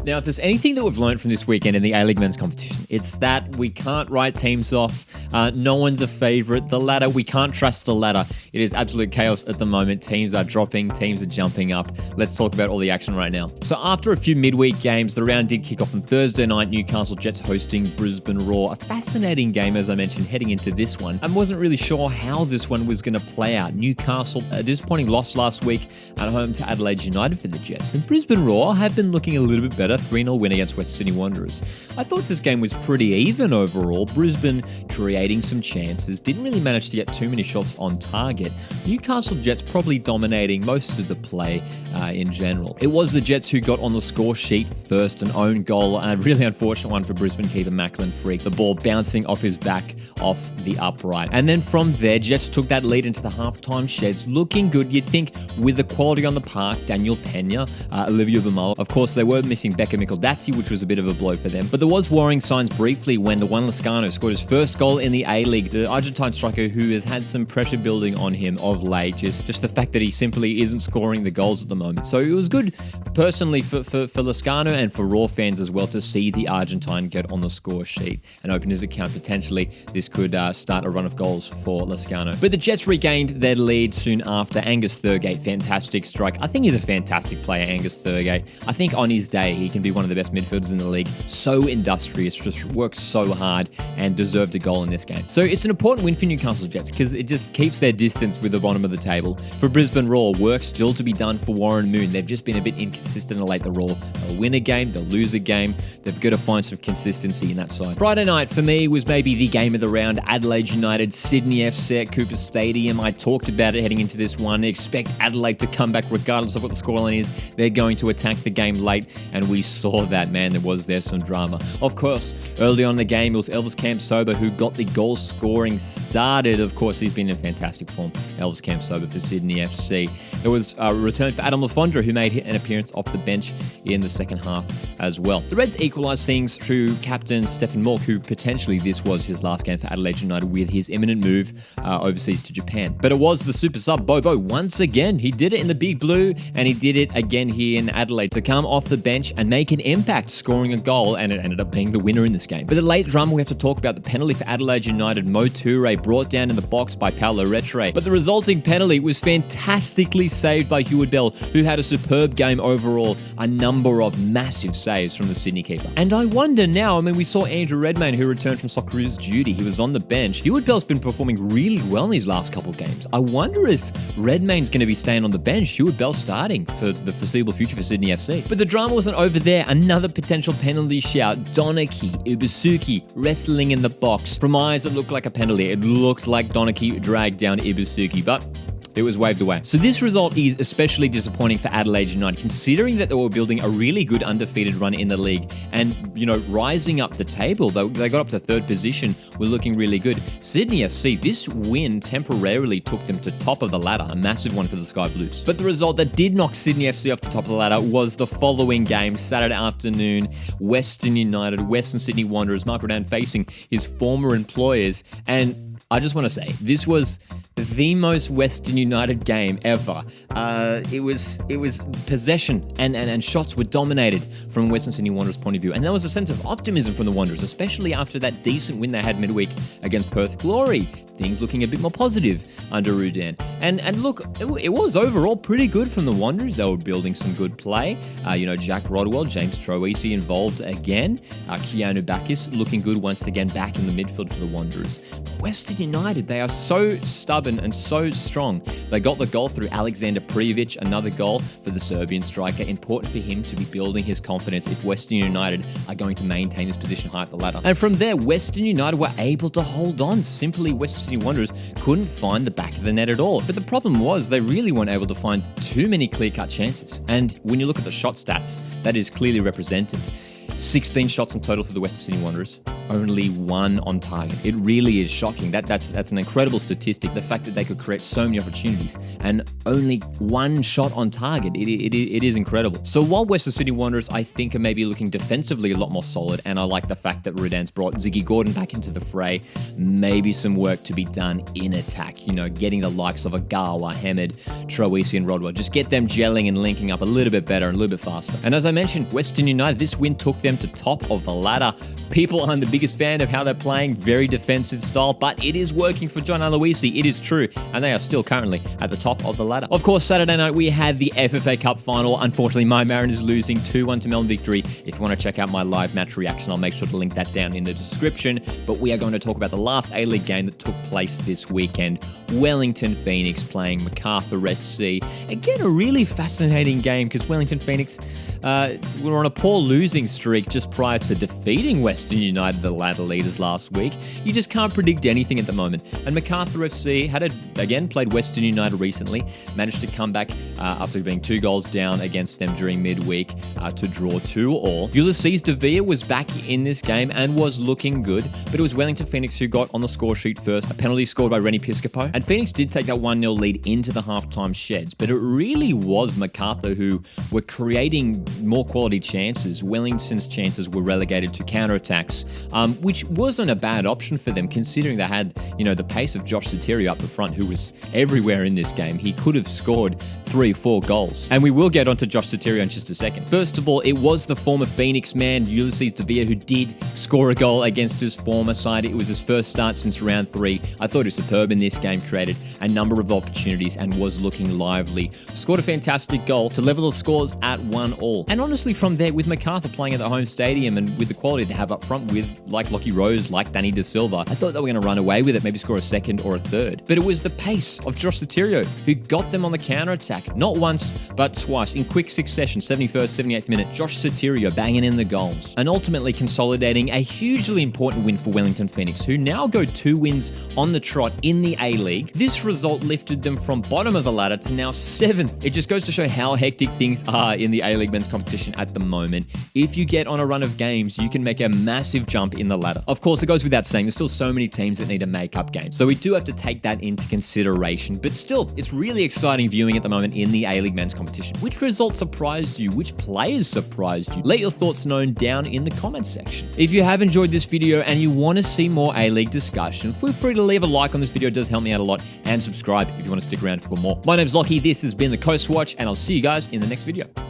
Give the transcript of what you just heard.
Now, if there's anything that we've learned from this weekend in the A-League men's competition, it's that we can't write teams off. No one's a favourite. The ladder, we can't trust the ladder. It is absolute chaos at the moment. Teams are dropping, teams are jumping up. Let's talk about all the action right now. So after a few midweek games, the round did kick off on Thursday night. Newcastle Jets hosting Brisbane Roar. A fascinating game, as I mentioned, heading into this one. I wasn't really sure how this one was going to play out. Newcastle, a disappointing loss last week at home to Adelaide United for the Jets. And Brisbane Roar have been looking a little bit better. 3-0 win against Western Sydney Wanderers. I thought this game was pretty even overall. Brisbane creating some chances, didn't really manage to get too many shots on target. Newcastle Jets probably dominating most of the play in general. It was the Jets who got on the score sheet first, an own goal, and a really unfortunate one for Brisbane keeper Macarthur Freak. The ball bouncing off his back off the upright. And then from there, Jets took that lead into the halftime sheds, looking good. You'd think with the quality on the park, Daniel Pena, Olivia Vermeulen. Of course, they were missing Becca Micheldatzi, which was a bit of a blow for them. But there was worrying signs briefly when the Juan Lezcano scored his first goal in the A-League. The Argentine striker who has had some pressure building on him of late, just the fact that he simply isn't scoring the goals at the moment. So it was good personally for Lezcano and for Raw fans as well to see the Argentine get on the score sheet and open his account. Potentially, this could start a run of goals for Lezcano. But the Jets regained their lead soon after. Angus Thurgate, fantastic strike. I think he's a fantastic player, Angus Thurgate. I think on his day, he can be one of the best midfielders in the league. So industrious, just works so hard and deserved a goal in this game. So it's an important win for Newcastle Jets because it just keeps their distance with the bottom of the table. For Brisbane Roar, work still to be done for Warren Moon. They've just been a bit inconsistent late. The Roar, they'll win a game, they'll lose a game. They've got to find some consistency in that side. Friday night for me was maybe the game of the round. Adelaide United, Sydney FC at Cooper Stadium. I talked about it heading into this one. Expect Adelaide to come back regardless of what the scoreline is. They're going to attack the game late, and we saw that, man. There some drama. Of course, early on in the game, it was Elvis Campsober who got the goal scoring started. Of course, he's been in fantastic form, Elvis Campsober for Sydney FC. There was a return for Adam Lafondra, who made an appearance off the bench in the second half as well. The Reds equalised things through captain Stefan Mork, who potentially this was his last game for Adelaide United with his imminent move overseas to Japan. But it was the super sub Bobo once again. He did it in the Big Blue, and he did it again here in Adelaide to come off the bench and make an impact, scoring a goal, and it ended up being the winner in this game. But the late drama, we have to talk about the penalty for Adelaide United. Mo Toure brought down in the box by Paulo Retre. But the resulting penalty was fantastically saved by Heward Bell, who had a superb game overall, a number of massive saves from the Sydney keeper. And I wonder now, we saw Andrew Redmayne, who returned from Socceroos duty. He was on the bench. Heward Bell's been performing really well in these last couple of games. I wonder if Redmayne's going to be staying on the bench, Heward Bell starting for the foreseeable future for Sydney FC. But the drama wasn't over there. Another potential penalty shout. Donachie Ibusuki wrestling in the box. From eyes, it looked like a penalty. It looked like Donachie dragged down Ibusuki, but it was waved away. So this result is especially disappointing for Adelaide United, considering that they were building a really good undefeated run in the league and, rising up the table. They got up to third position, were looking really good. Sydney FC, this win temporarily took them to top of the ladder, a massive one for the Sky Blues. But the result that did knock Sydney FC off the top of the ladder was the following game, Saturday afternoon, Western United, Western Sydney Wanderers, Mark Redan facing his former employers. And I just want to say, this was the most Western United game ever. It was possession and shots were dominated from Western Sydney Wanderers' point of view. And there was a sense of optimism from the Wanderers, especially after that decent win they had midweek against Perth Glory. Things looking a bit more positive under Rudan. And look, it was overall pretty good from the Wanderers. They were building some good play. Jack Rodwell, James Troisi involved again. Keanu Bacchus looking good once again back in the midfield for the Wanderers. But Western United, they are so stubborn and so strong. They got the goal through Alexander Prijovic, another goal for the Serbian striker. Important for him to be building his confidence if Western United are going to maintain his position high up the ladder. And from there, Western United were able to hold on. Simply, Western Sydney Wanderers couldn't find the back of the net at all. But the problem was they really weren't able to find too many clear-cut chances. And when you look at the shot stats, that is clearly represented. 16 shots in total for the Western Sydney Wanderers, only one on target. It really is shocking. That's an incredible statistic. The fact that they could create so many opportunities and only one shot on target. It is incredible. So while Western Sydney Wanderers, I think, are maybe looking defensively a lot more solid, and I like the fact that Rudan's brought Ziggy Gordon back into the fray, maybe some work to be done in attack, you know, getting the likes of Agawa, Hamed, Troisi, and Rodwell. Just get them gelling and linking up a little bit better and a little bit faster. And as I mentioned, Western United, this win took them to top of the ladder. People aren't the biggest fan of how they're playing, very defensive style, but it is working for John Aloisi. It is true, and they are still currently at the top of the ladder. Of course, Saturday night we had the FFA Cup final. Unfortunately, my Mariners losing 2-1 to Melbourne Victory. If you want to check out my live match reaction, I'll make sure to link that down in the description. But we are going to talk about the last A-League game that took place this weekend. Wellington Phoenix playing Macarthur SC. Again, a really fascinating game because Wellington Phoenix were on a poor losing streak just prior to defeating Western United, the ladder leaders, last week. You just can't predict anything at the moment. And Macarthur FC played Western United recently, managed to come back after being 2 goals down against them during midweek to draw 2-2. Ulysses De Villa was back in this game and was looking good, but it was Wellington Phoenix who got on the score sheet first. A penalty scored by Rennie Piscopo, and Phoenix did take that 1-0 lead into the halftime sheds, but it really was Macarthur who were creating more quality chances. Wellington's chances were relegated to counterattacks, which wasn't a bad option for them considering they had, you know, the pace of Josh Sotirio up the front, who was everywhere in this game. He could have scored 3-4 goals. And we will get onto Josh Sotirio in just a second. First of all, it was the former Phoenix man, Ulysses De Villa, who did score a goal against his former side. It was his first start since round 3. I thought he was superb in this game, created a number of opportunities and was looking lively. Scored a fantastic goal to level the scores at 1-1. And honestly, from there, with Macarthur playing at the home stadium and with the quality they have up front with like Lockie Rose, like Danny De Silva, I thought they were going to run away with it, maybe score a second or a third. But it was the pace of Josh Sotirio who got them on the counter-attack. Not once, but twice. In quick succession, 71st, 78th minute, Josh Sotirio banging in the goals. And ultimately consolidating a hugely important win for Wellington Phoenix, who now go 2 wins on the trot in the A-League. This result lifted them from bottom of the ladder to now 7th. It just goes to show how hectic things are in the A-League men's competition at the moment. If you get on a run of games, you can make a massive jump in the ladder. Of course, it goes without saying, there's still so many teams that need to make up games. So we do have to take that into consideration. But still, it's really exciting viewing at the moment in the A-League men's competition. Which result surprised you? Which players surprised you? Let your thoughts known down in the comments section. If you have enjoyed this video and you want to see more A-League discussion, feel free to leave a like on this video. It does help me out a lot. And subscribe if you want to stick around for more. My name's Lockie. This has been the Coast Watch, and I'll see you guys in the next video.